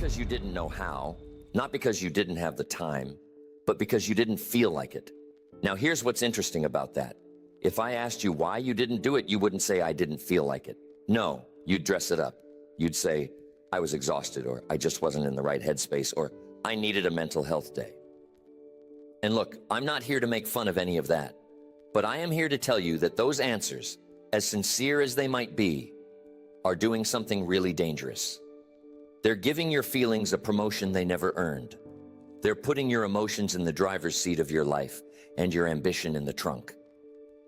because you didn't know how, not because you didn't have the time, but because you didn't feel like it. Now, here's what's interesting about that. If I asked you why you didn't do it, you wouldn't say, I didn't feel like it. No, you'd dress it up. You'd say, I was exhausted, or I just wasn't in the right headspace, or I needed a mental health day. And look, I'm not here to make fun of any of that, but I am here to tell you that those answers, as sincere as they might be, are doing something really dangerous. They're giving your feelings a promotion they never earned. They're putting your emotions in the driver's seat of your life and your ambition in the trunk.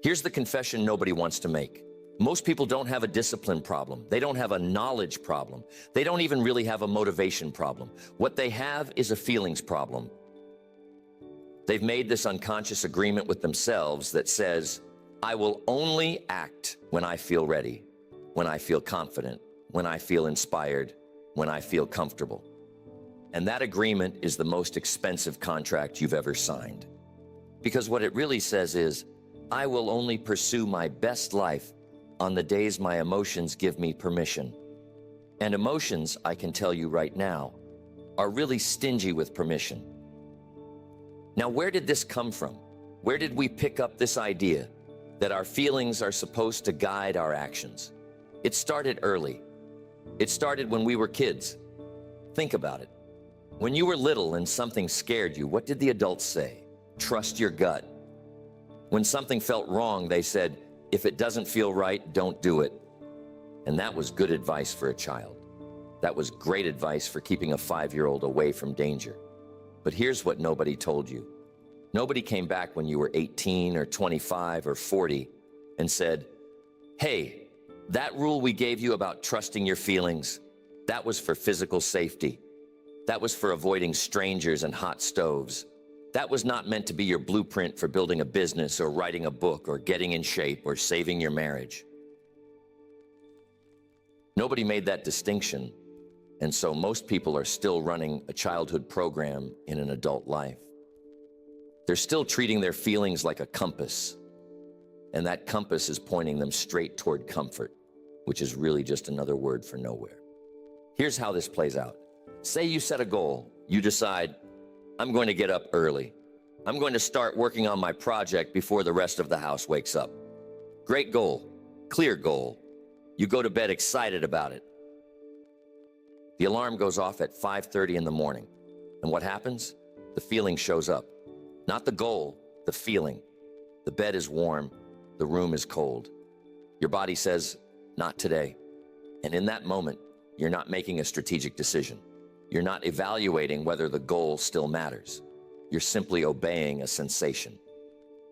Here's the confession nobody wants to make. Most people don't have a discipline problem. They don't have a knowledge problem. They don't even really have a motivation problem. What they have is a feelings problem. They've made this unconscious agreement with themselves that says, I will only act when I feel ready, when I feel confident, when I feel inspired, when I feel comfortable. And that agreement is the most expensive contract you've ever signed. Because what it really says is, I will only pursue my best life on the days my emotions give me permission. And emotions, I can tell you right now, are really stingy with permission. Now, where did this come from? Where did we pick up this idea that our feelings are supposed to guide our actions? It started early. It started when we were kids. Think about it. When you were little and something scared you, what did the adults say? Trust your gut. When something felt wrong, they said, if it doesn't feel right, don't do it. And that was good advice for a child. That was great advice for keeping a 5-year-old away from danger. But here's what nobody told you. Nobody came back when you were 18 or 25 or 40 and said, hey, that rule we gave you about trusting your feelings, that was for physical safety. That was for avoiding strangers and hot stoves. That was not meant to be your blueprint for building a business or writing a book or getting in shape or saving your marriage. Nobody made that distinction, and so most people are still running a childhood program in an adult life. They're still treating their feelings like a compass, and that compass is pointing them straight toward comfort, which is really just another word for nowhere. Here's how this plays out. Say you set a goal. You decide, I'm going to get up early. I'm going to start working on my project before the rest of the house wakes up. Great goal, clear goal. You go to bed excited about it. The alarm goes off at 5:30 in the morning. And what happens? The feeling shows up. Not the goal, the feeling. The bed is warm, the room is cold. Your body says, not today. And in that moment, you're not making a strategic decision. You're not evaluating whether the goal still matters. You're simply obeying a sensation.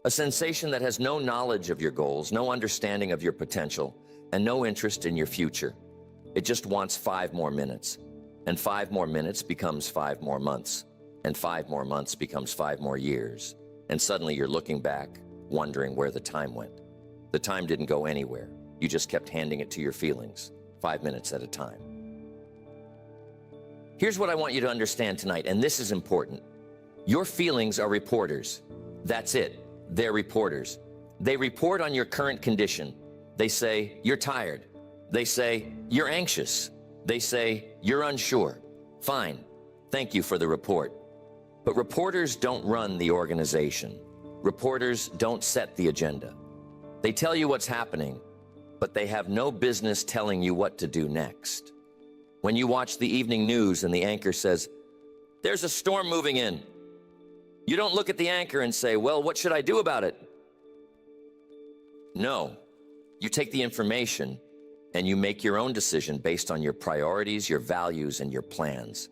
A sensation that has no knowledge of your goals, no understanding of your potential, and no interest in your future. It just wants 5 more minutes. And 5 more minutes becomes 5 more months. And 5 more months becomes 5 more years. And suddenly you're looking back, wondering where the time went. The time didn't go anywhere. You just kept handing it to your feelings, 5 minutes at a time. Here's what I want you to understand tonight, and this is important. Your feelings are reporters. That's it. They're reporters. They report on your current condition. They say, you're tired. They say, you're anxious. They say, you're unsure. Fine. Thank you for the report. But reporters don't run the organization. Reporters don't set the agenda. They tell you what's happening, but they have no business telling you what to do next. When you watch the evening news and the anchor says, there's a storm moving in, you don't look at the anchor and say, well, what should I do about it? No, you take the information and you make your own decision based on your priorities, your values, and your plans.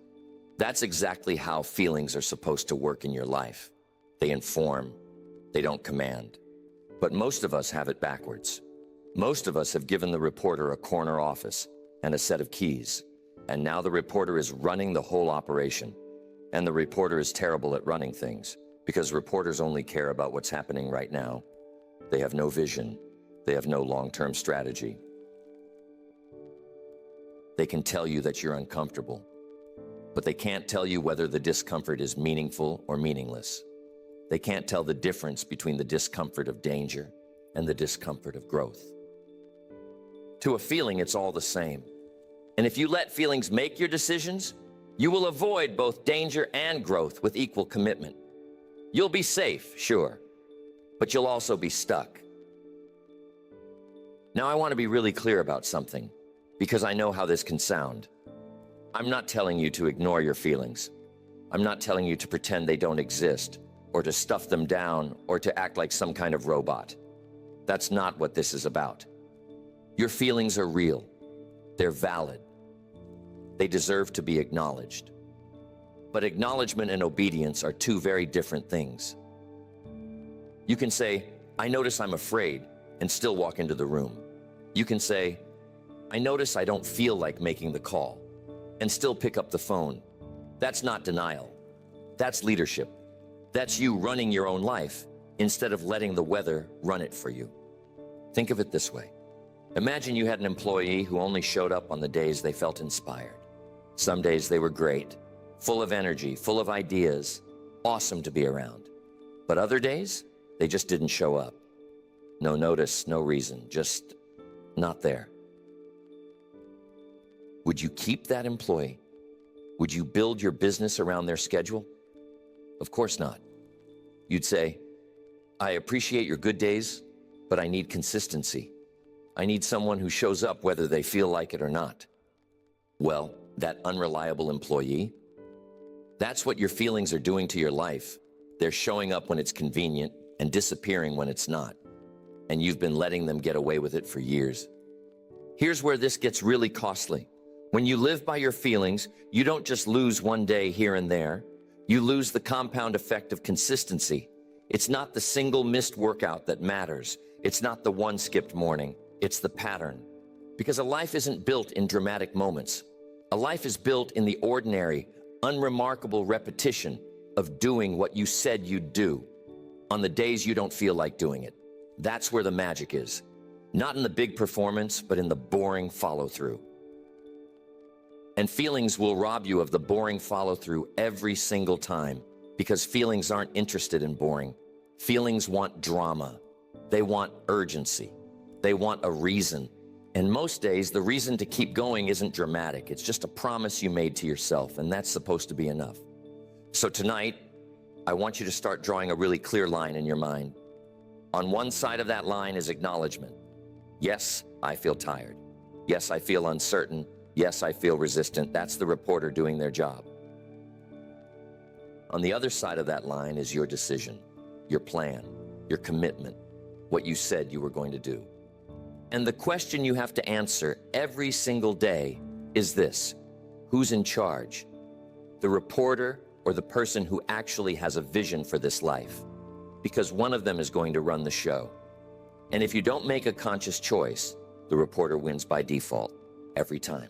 That's exactly how feelings are supposed to work in your life. They inform, they don't command. But most of us have it backwards. Most of us have given the reporter a corner office and a set of keys. And now the reporter is running the whole operation. And the reporter is terrible at running things because reporters only care about what's happening right now. They have no vision. They have no long-term strategy. They can tell you that you're uncomfortable, but they can't tell you whether the discomfort is meaningful or meaningless. They can't tell the difference between the discomfort of danger and the discomfort of growth. To a feeling, it's all the same. And if you let feelings make your decisions, You will avoid both danger and growth with equal commitment. You'll be safe, sure, but you'll also be stuck. Now, I want to be really clear about something, because I know how this can sound. I'm not telling you to ignore your feelings. I'm not telling you to pretend they don't exist, or to stuff them down, or to act like some kind of robot. That's not what this is about. Your feelings are real. They're valid. They deserve to be acknowledged. But acknowledgement and obedience are two very different things. You can say, I notice I'm afraid, and still walk into the room. You can say, I notice I don't feel like making the call, and still pick up the phone. That's not denial. That's leadership. That's you running your own life instead of letting the weather run it for you. Think of it this way. Imagine you had an employee who only showed up on the days they felt inspired. Some days they were great, full of energy, full of ideas, awesome to be around. But other days, they just didn't show up. No notice, no reason, just not there. Would you keep that employee? Would you build your business around their schedule? Of course not. You'd say, I appreciate your good days, but I need consistency. I need someone who shows up whether they feel like it or not. Well, that unreliable employee, that's what your feelings are doing to your life. They're showing up when it's convenient and disappearing when it's not. And you've been letting them get away with it for years. Here's where this gets really costly. When you live by your feelings, you don't just lose one day here and there. You lose the compound effect of consistency. It's not the single missed workout that matters. It's not the one skipped morning. It's the pattern. Because a life isn't built in dramatic moments. A life is built in the ordinary, unremarkable repetition of doing what you said you'd do on the days you don't feel like doing it. That's where the magic is. Not in the big performance, but in the boring follow-through. And feelings will rob you of the boring follow-through every single time, because feelings aren't interested in boring. Feelings want drama. They want urgency. They want a reason. And most days, the reason to keep going isn't dramatic. It's just a promise you made to yourself, and that's supposed to be enough. So tonight, I want you to start drawing a really clear line in your mind. On one side of that line is acknowledgement. Yes, I feel tired. Yes, I feel uncertain. Yes, I feel resistant. That's the reporter doing their job. On the other side of that line is your decision, your plan, your commitment, what you said you were going to do. And the question you have to answer every single day is this: who's in charge? The reporter or the person who actually has a vision for this life? Because one of them is going to run the show. And if you don't make a conscious choice, the reporter wins by default, every time.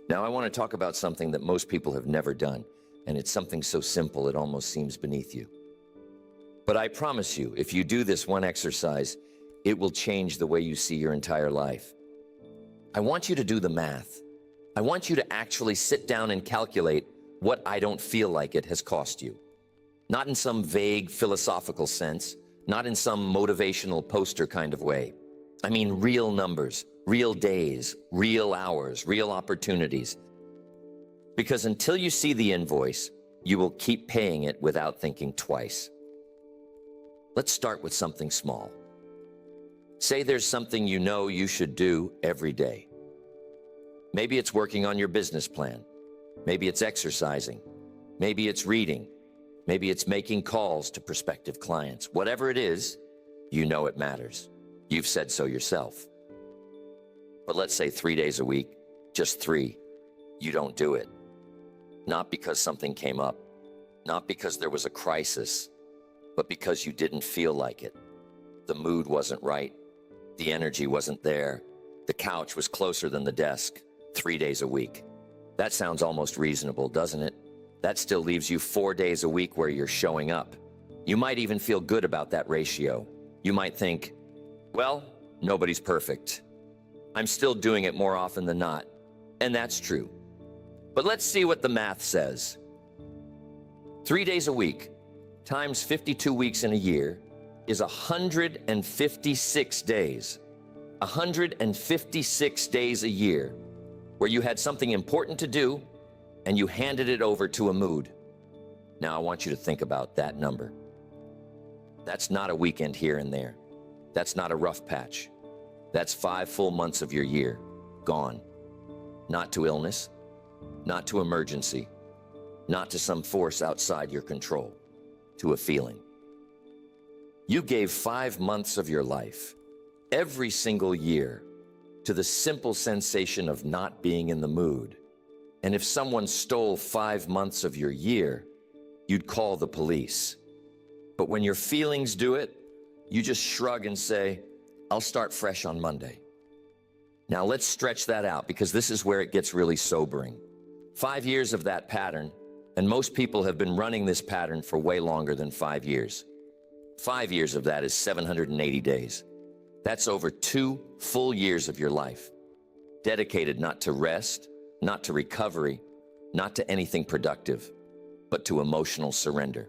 Now, I want to talk about something that most people have never done, and it's something so simple it almost seems beneath you. But I promise you, if you do this one exercise, it will change the way you see your entire life. I want you to do the math. I want you to actually sit down and calculate what I don't feel like it has cost you. Not in some vague philosophical sense, not in some motivational poster kind of way. I mean real numbers, real days, real hours, real opportunities. Because until you see the invoice, you will keep paying it without thinking twice. Let's start with something small. Say there's something you know you should do every day. Maybe it's working on your business plan. Maybe it's exercising. Maybe it's reading. Maybe it's making calls to prospective clients. Whatever it is, you know it matters. You've said so yourself. But let's say 3 days a week, just 3, you don't do it. Not because something came up, not because there was a crisis, but because you didn't feel like it. The mood wasn't right. The energy wasn't there. The couch was closer than the desk. 3 days a week. That sounds almost reasonable, doesn't it? That still leaves you 4 days a week where you're showing up. You might even feel good about that ratio. You might think, well, nobody's perfect. I'm still doing it more often than not. And that's true. But let's see what the math says. 3 days a week times 52 weeks in a year is 156 days. 156 days a year. where you had something important to do and you handed it over to a mood. Now I want you to think about that number. That's not a weekend here and there. That's not a rough patch. That's 5 full months of your year, gone. Not to illness, not to emergency, not to some force outside your control, to a feeling. You gave 5 months of your life, every single year, to the simple sensation of not being in the mood. And if someone stole 5 months of your year, you'd call the police. But when your feelings do it, you just shrug and say, I'll start fresh on Monday. Now let's stretch that out, because this is where it gets really sobering. 5 years of that pattern, and most people have been running this pattern for way longer than 5 years. 5 years of that is 780 days. That's over 2 full years of your life, dedicated not to rest, not to recovery, not to anything productive, but to emotional surrender.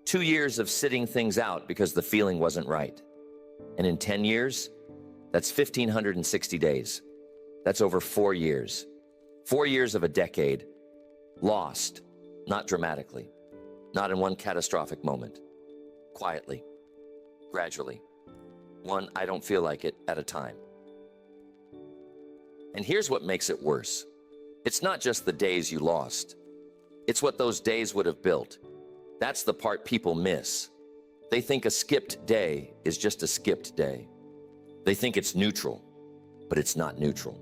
2 years of sitting things out because the feeling wasn't right. And in 10 years, that's 1,560 days. That's over 4 years. 4 years of a decade, lost, not dramatically, not in one catastrophic moment, quietly, gradually, one I don't feel like it at a time. And here's what makes it worse. It's not just the days you lost. It's what those days would have built. That's the part people miss. They think a skipped day is just a skipped day. They think it's neutral, but it's not neutral.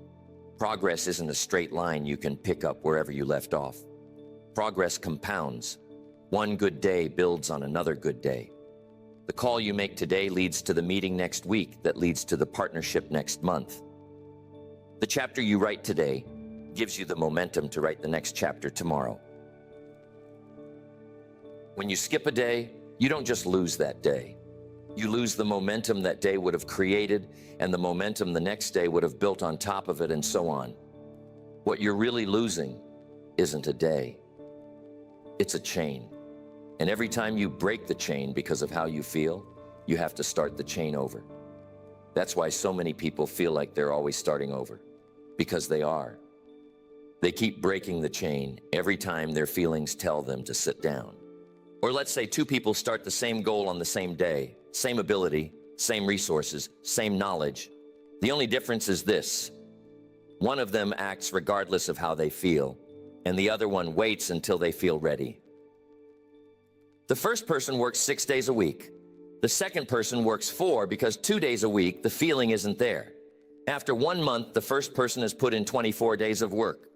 Progress isn't a straight line you can pick up wherever you left off. Progress compounds. One good day builds on another good day. The call you make today leads to the meeting next week that leads to the partnership next month. The chapter you write today gives you the momentum to write the next chapter tomorrow. When you skip a day, you don't just lose that day. You lose the momentum that day would have created, and the momentum the next day would have built on top of it, and so on. What you're really losing isn't a day. It's a chain. And every time you break the chain because of how you feel, you have to start the chain over. That's why so many people feel like they're always starting over, because they are. They keep breaking the chain every time their feelings tell them to sit down. Or let's say 2 people start the same goal on the same day, same ability, same resources, same knowledge. The only difference is this: one of them acts regardless of how they feel, and the other one waits until they feel ready. The first person works 6 days a week. The second person works 4 because 2 days a week, the feeling isn't there. After 1 month, the first person has put in 24 days of work.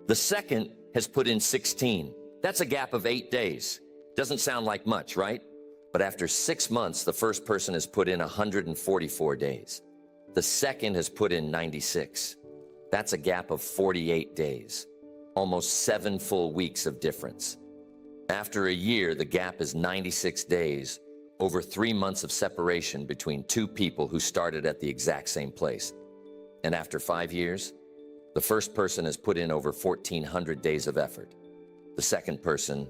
The second has put in 16. That's a gap of 8 days. Doesn't sound like much, right? But after 6 months, the first person has put in 144 days. The second has put in 96. That's a gap of 48 days. Almost 7 full weeks of difference. After a year, the gap is 96 days, over 3 months of separation between 2 people who started at the exact same place. And after 5 years, the first person has put in over 1,400 days of effort. The second person,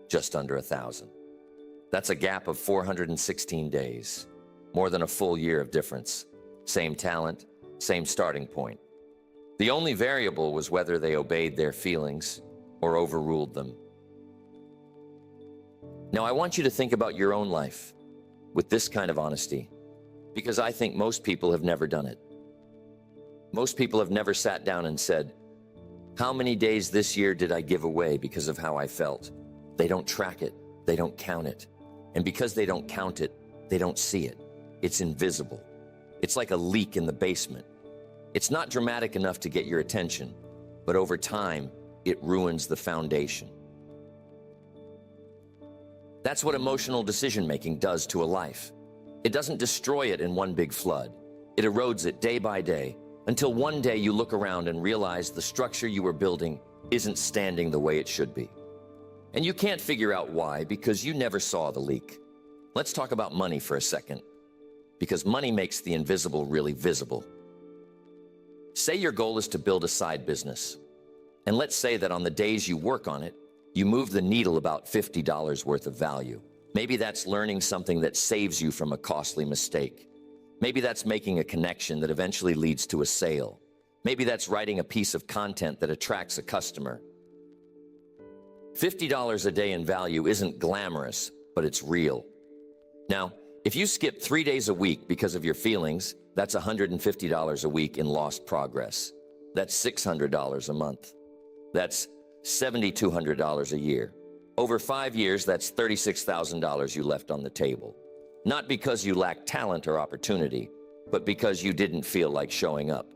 just under 1,000. That's a gap of 416 days, more than a full year of difference. Same talent, same starting point. The only variable was whether they obeyed their feelings or overruled them. Now, I want you to think about your own life with this kind of honesty, because I think most people have never done it. Most people have never sat down and said, how many days this year did I give away because of how I felt? They don't track it. They don't count it. And because they don't count it, they don't see it. It's invisible. It's like a leak in the basement. It's not dramatic enough to get your attention, but over time, it ruins the foundation. That's what emotional decision-making does to a life. It doesn't destroy it in one big flood. It erodes it day by day, until one day you look around and realize the structure you were building isn't standing the way it should be. And you can't figure out why, because you never saw the leak. Let's talk about money for a second, because money makes the invisible really visible. Say your goal is to build a side business, and let's say that on the days you work on it, you move the needle about $50 worth of value. Maybe that's learning something that saves you from a costly mistake. Maybe that's making a connection that eventually leads to a sale. Maybe that's writing a piece of content that attracts a customer. $50 a day in value isn't glamorous, but it's real. Now, if you skip 3 days a week because of your feelings, that's $150 a week in lost progress. That's $600 a month. That's $7,200 a year. Over 5 years, that's $36,000 you left on the table. Not because you lacked talent or opportunity, but because you didn't feel like showing up.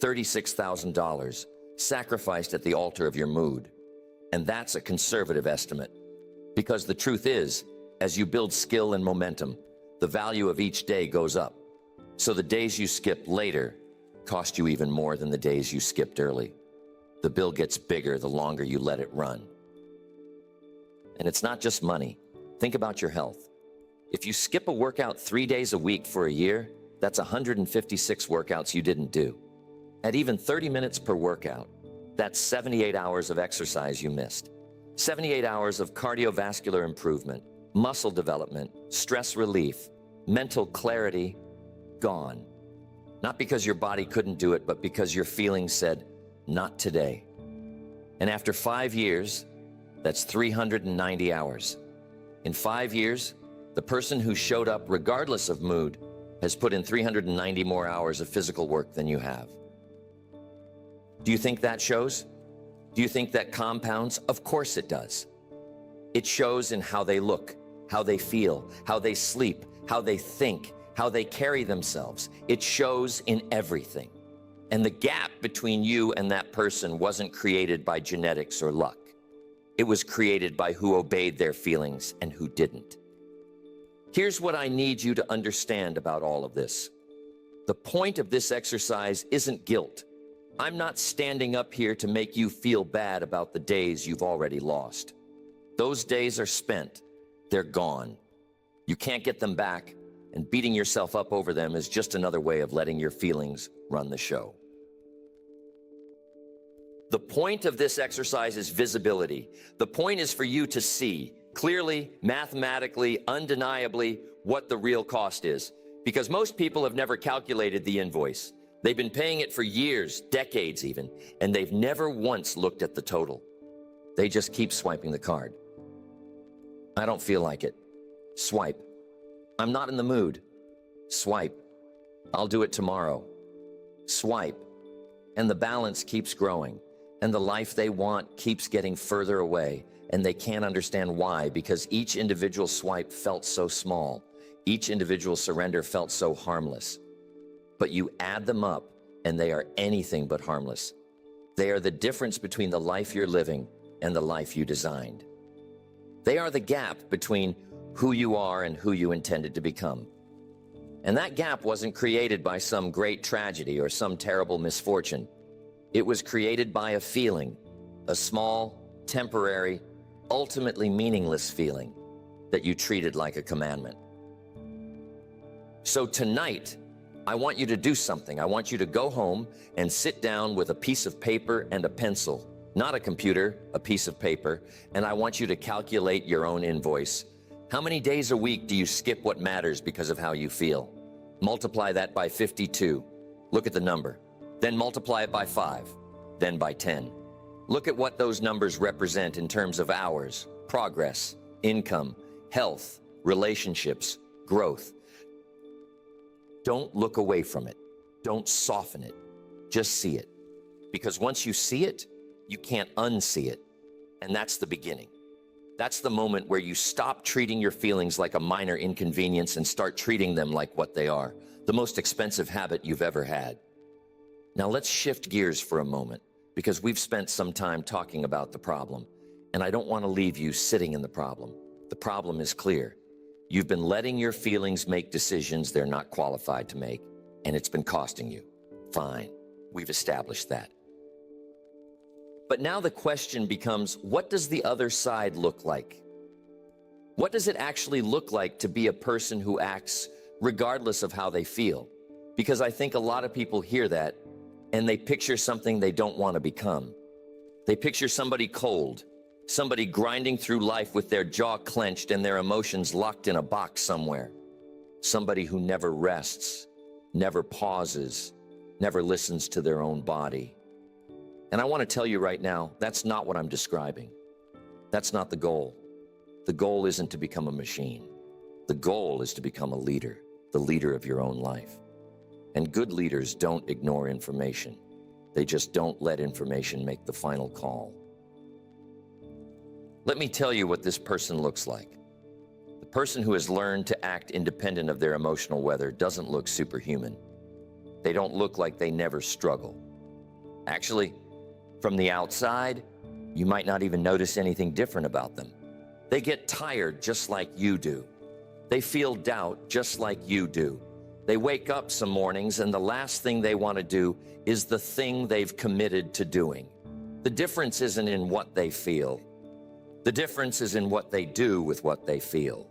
$36,000 sacrificed at the altar of your mood. And that's a conservative estimate. Because the truth is, as you build skill and momentum, the value of each day goes up. So the days you skip later cost you even more than the days you skipped early. The bill gets bigger the longer you let it run. And it's not just money. Think about your health. If you skip a workout 3 days a week for a year, that's 156 workouts you didn't do. At even 30 minutes per workout, that's 78 hours of exercise you missed. 78 hours of cardiovascular improvement, muscle development, stress relief, mental clarity, gone. Not because your body couldn't do it, but because your feelings said, not today. And after 5 years, that's 390 hours. In 5 years, the person who showed up regardless of mood has put in 390 more hours of physical work than you have. Do you think that shows? Do you think that compounds? Of course it does. It shows in how they look, how they feel, how they sleep, how they think, how they carry themselves. It shows in everything. And the gap between you and that person wasn't created by genetics or luck. It was created by who obeyed their feelings and who didn't. Here's what I need you to understand about all of this. The point of this exercise isn't guilt. I'm not standing up here to make you feel bad about the days you've already lost. Those days are spent. They're gone. You can't get them back, and beating yourself up over them is just another way of letting your feelings run the show. The point of this exercise is visibility. The point is for you to see clearly, mathematically, undeniably what the real cost is. Because most people have never calculated the invoice. They've been paying it for years, decades even, and they've never once looked at the total. They just keep swiping the card. I don't feel like it. Swipe. I'm not in the mood. Swipe. I'll do it tomorrow. Swipe. And the balance keeps growing. And the life they want keeps getting further away. And they can't understand why, because each individual swipe felt so small. Each individual surrender felt so harmless. But you add them up, and they are anything but harmless. They are the difference between the life you're living and the life you designed. They are the gap between who you are and who you intended to become. And that gap wasn't created by some great tragedy or some terrible misfortune. It was created by a feeling, a small, temporary, ultimately meaningless feeling that you treated like a commandment. So tonight, I want you to do something. I want you to go home and sit down with a piece of paper and a pencil, not a computer, a piece of paper, and I want you to calculate your own invoice. How many days a week do you skip what matters because of how you feel? Multiply that by 52. Look at the number. Then multiply it by 5, then by 10. Look at what those numbers represent in terms of hours, progress, income, health, relationships, growth. Don't look away from it. Don't soften it. Just see it. Because once you see it, you can't unsee it. And that's the beginning. That's the moment where you stop treating your feelings like a minor inconvenience and start treating them like what they are, the most expensive habit you've ever had. Now let's shift gears for a moment, because we've spent some time talking about the problem, and I don't want to leave you sitting in the problem. The problem is clear. You've been letting your feelings make decisions they're not qualified to make, and it's been costing you. Fine, we've established that. But now the question becomes, what does the other side look like? What does it actually look like to be a person who acts regardless of how they feel? Because I think a lot of people hear that and they picture something they don't want to become. They picture somebody cold, somebody grinding through life with their jaw clenched and their emotions locked in a box somewhere. Somebody who never rests, never pauses, never listens to their own body. And I want to tell you right now, that's not what I'm describing. That's not the goal. The goal isn't to become a machine. The goal is to become a leader, the leader of your own life. And good leaders don't ignore information. They just don't let information make the final call. Let me tell you what this person looks like. The person who has learned to act independent of their emotional weather doesn't look superhuman. They don't look like they never struggle. Actually, from the outside, you might not even notice anything different about them. They get tired just like you do. They feel doubt just like you do. They wake up some mornings and the last thing they want to do is the thing they've committed to doing. The difference isn't in what they feel. The difference is in what they do with what they feel.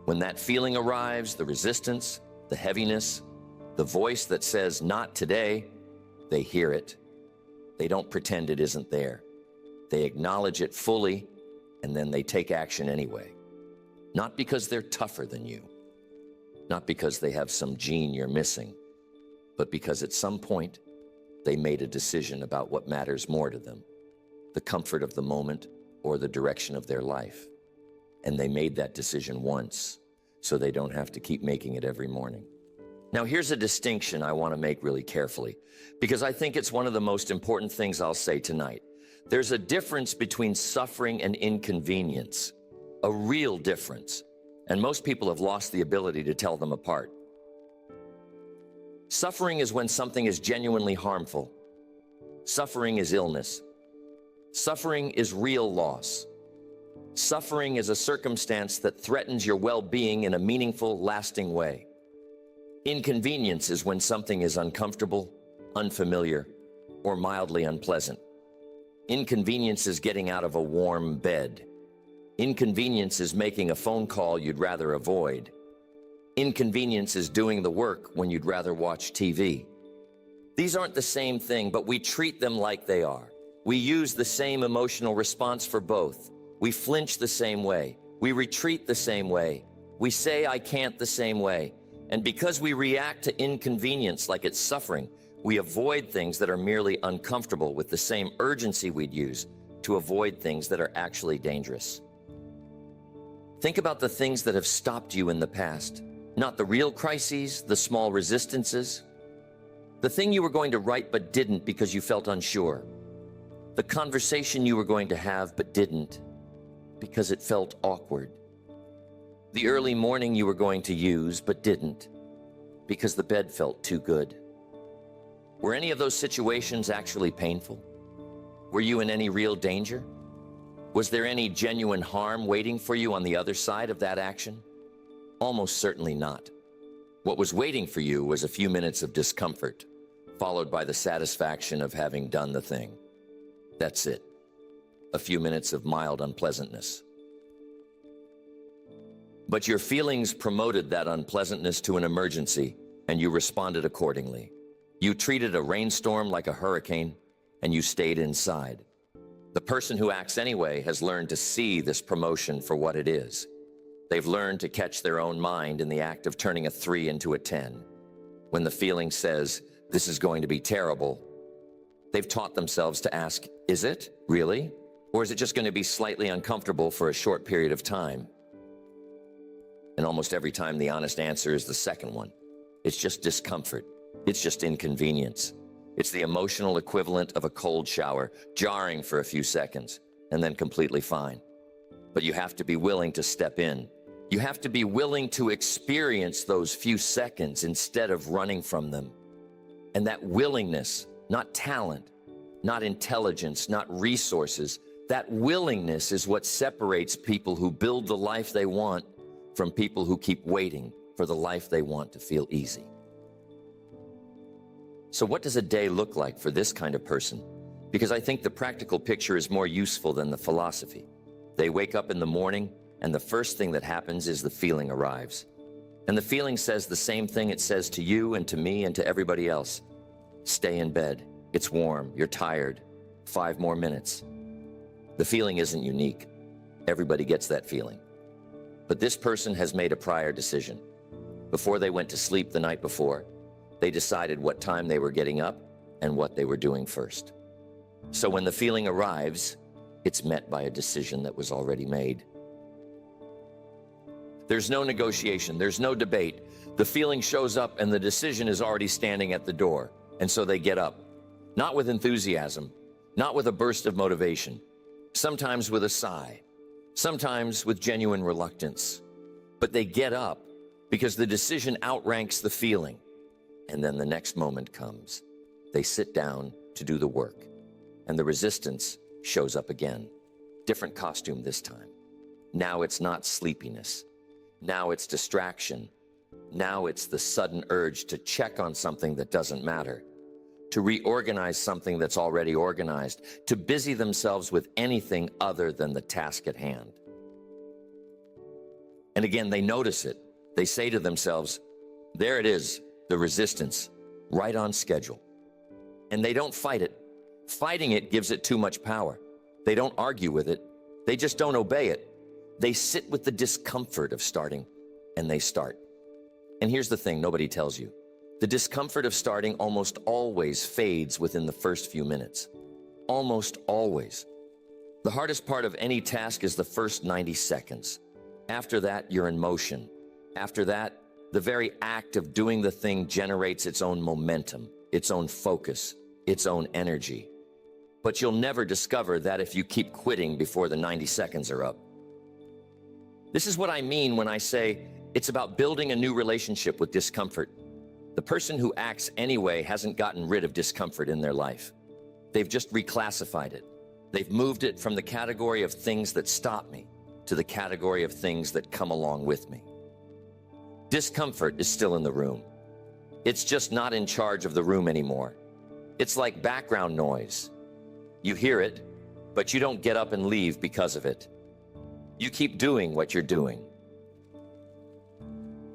When that feeling arrives, the resistance, the heaviness, the voice that says, "Not today," they hear it. They don't pretend it isn't there. They acknowledge it fully, and then they take action anyway. Not because they're tougher than you, not because they have some gene you're missing, but because at some point they made a decision about what matters more to them, the comfort of the moment or the direction of their life. And they made that decision once, so they don't have to keep making it every morning. Now, here's a distinction I want to make really carefully, because I think it's one of the most important things I'll say tonight. There's a difference between suffering and inconvenience, a real difference, and most people have lost the ability to tell them apart. Suffering is when something is genuinely harmful. Suffering is illness. Suffering is real loss. Suffering is a circumstance that threatens your well-being in a meaningful, lasting way. Inconvenience is when something is uncomfortable, unfamiliar, or mildly unpleasant. Inconvenience is getting out of a warm bed. Inconvenience is making a phone call you'd rather avoid. Inconvenience is doing the work when you'd rather watch TV. These aren't the same thing, but we treat them like they are. We use the same emotional response for both. We flinch the same way. We retreat the same way. We say, "I can't," the same way. And because we react to inconvenience like it's suffering, we avoid things that are merely uncomfortable with the same urgency we'd use to avoid things that are actually dangerous. Think about the things that have stopped you in the past, not the real crises, the small resistances. The thing you were going to write but didn't because you felt unsure. The conversation you were going to have but didn't because it felt awkward. The early morning you were going to use but didn't because the bed felt too good. Were any of those situations actually painful? Were you in any real danger? Was there any genuine harm waiting for you on the other side of that action? Almost certainly not. What was waiting for you was a few minutes of discomfort, followed by the satisfaction of having done the thing. That's it. A few minutes of mild unpleasantness. But your feelings promoted that unpleasantness to an emergency, and you responded accordingly. You treated a rainstorm like a hurricane, and you stayed inside. The person who acts anyway has learned to see this promotion for what it is. They've learned to catch their own mind in the act of turning a 3 into a 10. When the feeling says, "This is going to be terrible," they've taught themselves to ask, "Is it? Really? Or is it just going to be slightly uncomfortable for a short period of time?" And almost every time the honest answer is the second one. It's just discomfort. It's just inconvenience. It's the emotional equivalent of a cold shower, jarring for a few seconds, and then completely fine. But you have to be willing to step in. You have to be willing to experience those few seconds instead of running from them. And that willingness, not talent, not intelligence, not resources, that willingness is what separates people who build the life they want from people who keep waiting for the life they want to feel easy. So what does a day look like for this kind of person? Because I think the practical picture is more useful than the philosophy. They wake up in the morning, and the first thing that happens is the feeling arrives. And the feeling says the same thing it says to you and to me and to everybody else. Stay in bed. It's warm. You're tired. 5 more minutes. The feeling isn't unique. Everybody gets that feeling. But this person has made a prior decision. Before they went to sleep the night before, They decided what time they were getting up and what they were doing first. So when the feeling arrives, it's met by a decision that was already made. There's no negotiation, there's no debate. The feeling shows up and the decision is already standing at the door. And so they get up, not with enthusiasm, not with a burst of motivation, sometimes with a sigh, sometimes with genuine reluctance. But they get up because the decision outranks the feeling. And then the next moment comes. They sit down to do the work, and the resistance shows up again. Different costume this time. Now it's not sleepiness. Now it's distraction. Now it's the sudden urge to check on something that doesn't matter, to reorganize something that's already organized, to busy themselves with anything other than the task at hand. And again, they notice it. They say to themselves, there it is, the resistance, right on schedule. And they don't fight it. Fighting it gives it too much power. They don't argue with it. They just don't obey it. They sit with the discomfort of starting, and they start. And here's the thing nobody tells you. The discomfort of starting almost always fades within the first few minutes. Almost always. The hardest part of any task is the first 90 seconds. After that, you're in motion. After that, the very act of doing the thing generates its own momentum, its own focus, its own energy. But you'll never discover that if you keep quitting before the 90 seconds are up. This is what I mean when I say it's about building a new relationship with discomfort. The person who acts anyway hasn't gotten rid of discomfort in their life. They've just reclassified it. They've moved it from the category of things that stop me to the category of things that come along with me. Discomfort is still in the room. It's just not in charge of the room anymore. It's like background noise. You hear it, but you don't get up and leave because of it. You keep doing what you're doing.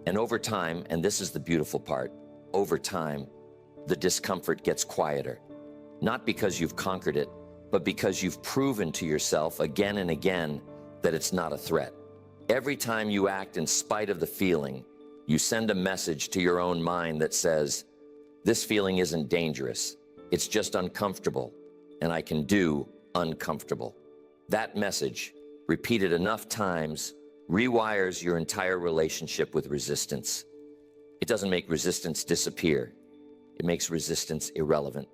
And over time, and this is the beautiful part, over time, the discomfort gets quieter. Not because you've conquered it, but because you've proven to yourself again and again that it's not a threat. Every time you act in spite of the feeling, you send a message to your own mind that says, this feeling isn't dangerous. It's just uncomfortable, and I can do uncomfortable. That message, repeated enough times, rewires your entire relationship with resistance. It doesn't make resistance disappear. It makes resistance irrelevant.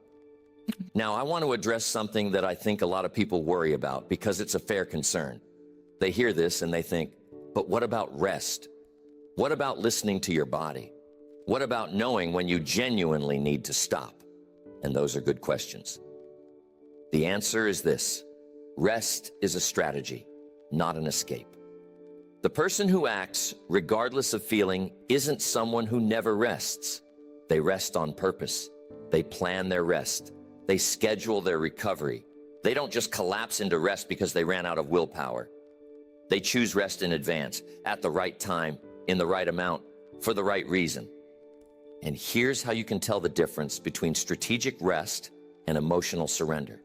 Now, I want to address something that I think a lot of people worry about because it's a fair concern. They hear this and they think, but what about rest? What about listening to your body? What about knowing when you genuinely need to stop? And those are good questions. The answer is this: rest is a strategy, not an escape. The person who acts regardless of feeling isn't someone who never rests. They rest on purpose. They plan their rest. They schedule their recovery. They don't just collapse into rest because they ran out of willpower. They choose rest in advance, at the right time, in the right amount, for the right reason. And here's how you can tell the difference between strategic rest and emotional surrender.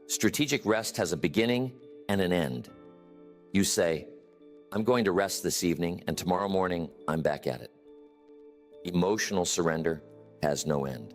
Strategic rest has a beginning and an end. You say, I'm going to rest this evening, and tomorrow morning, I'm back at it. Emotional surrender has no end.